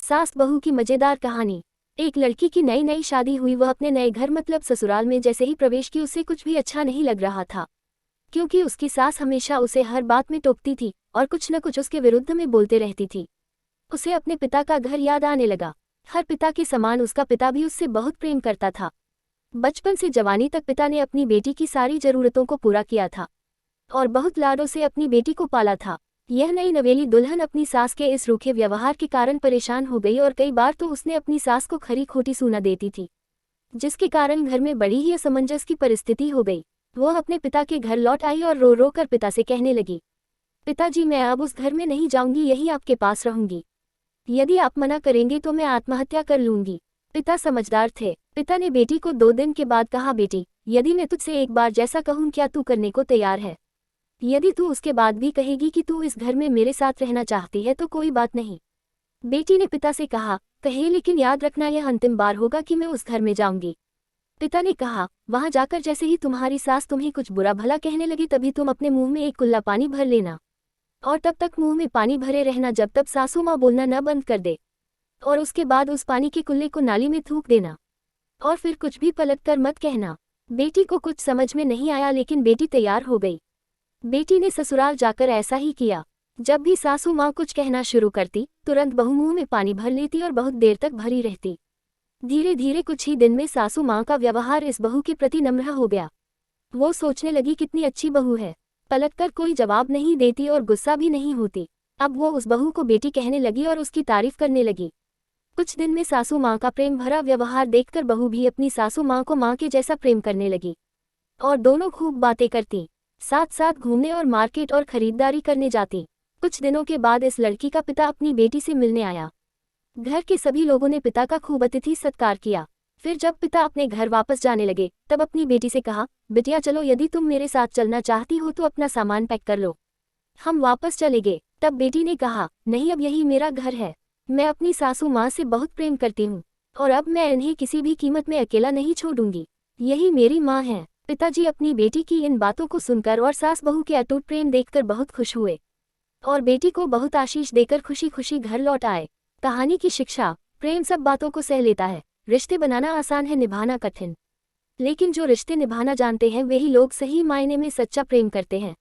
सास बहू की मजेदार कहानी। एक लड़की की नई नई शादी हुई। वह अपने नए घर मतलब ससुराल में जैसे ही प्रवेश की उसे कुछ भी अच्छा नहीं लग रहा था, क्योंकि उसकी सास हमेशा उसे हर बात में टोकती थी और कुछ न कुछ उसके विरुद्ध में बोलते रहती थी। उसे अपने पिता का घर याद आने लगा। हर पिता के समान उसका पिता भी उससे बहुत प्रेम करता था। बचपन से जवानी तक पिता ने अपनी बेटी की सारी जरूरतों को पूरा किया था और बहुत लाडों से अपनी बेटी को पाला था। यह नई नवेली दुल्हन अपनी सास के इस रूखे व्यवहार के कारण परेशान हो गई और कई बार तो उसने अपनी सास को खरी खोटी सूना देती थी, जिसके कारण घर में बड़ी ही असमंजस की परिस्थिति हो गई। वह अपने पिता के घर लौट आई और रो रो कर पिता से कहने लगी, पिताजी, मैं अब उस घर में नहीं जाऊंगी, यही आपके पास रहूंगी। यदि आप मना करेंगे तो मैं आत्महत्या कर लूंगी। पिता समझदार थे। पिता ने बेटी को 2 दिन के बाद कहा, बेटी, यदि मैं तुझसे एक बार जैसा कहूं क्या तू करने को तैयार है? यदि तू उसके बाद भी कहेगी कि तू इस घर में मेरे साथ रहना चाहती है तो कोई बात नहीं। बेटी ने पिता से कहा, कहे, लेकिन याद रखना यह अंतिम बार होगा कि मैं उस घर में जाऊंगी। पिता ने कहा, वहां जाकर जैसे ही तुम्हारी सास तुम्हें कुछ बुरा भला कहने लगी तभी तुम अपने मुंह में एक कुल्ला पानी भर लेना और तब तक मुंह में पानी भरे रहना जब तक सासू माँ बोलना न बंद कर दे, और उसके बाद उस पानी के कुल्ले को नाली में थूक देना और फिर कुछ भी पलट कर मत कहना। बेटी को कुछ समझ में नहीं आया, लेकिन बेटी तैयार हो गई। बेटी ने ससुराल जाकर ऐसा ही किया। जब भी सासू माँ कुछ कहना शुरू करती तुरंत बहू मुंह में पानी भर लेती और बहुत देर तक भरी रहती। धीरे धीरे कुछ ही दिन में सासू माँ का व्यवहार इस बहू के प्रति नम्र हो गया। वो सोचने लगी, कितनी अच्छी बहू है, पलटकर कोई जवाब नहीं देती और गुस्सा भी नहीं होती। अब वो उस बहू को बेटी कहने लगी और उसकी तारीफ करने लगी। कुछ दिन में सासू माँ का प्रेम भरा व्यवहार देखकर बहू भी अपनी सासू माँ को माँ के जैसा प्रेम करने लगी और दोनों खूब बातें करती, साथ साथ घूमने और मार्केट और खरीदारी करने जाती। कुछ दिनों के बाद इस लड़की का पिता अपनी बेटी से मिलने आया। घर के सभी लोगों ने पिता का खूब अतिथि सत्कार किया। फिर जब पिता अपने घर वापस जाने लगे तब अपनी बेटी से कहा, बिटिया चलो, यदि तुम मेरे साथ चलना चाहती हो तो अपना सामान पैक कर लो, हम वापस चलेंगे। तब बेटी ने कहा, नहीं, अब यही मेरा घर है। मैं अपनी सासू माँ से बहुत प्रेम करती हूँ और अब मैं इन्हें किसी भी कीमत में अकेला नहीं छोड़ूंगी, यही मेरी माँ है। पिताजी अपनी बेटी की इन बातों को सुनकर और सास बहू के अटूट प्रेम देखकर बहुत खुश हुए और बेटी को बहुत आशीष देकर खुशी खुशी घर लौट आए। कहानी की शिक्षा, प्रेम सब बातों को सह लेता है। रिश्ते बनाना आसान है, निभाना कठिन, लेकिन जो रिश्ते निभाना जानते हैं वही लोग सही मायने में सच्चा प्रेम करते हैं।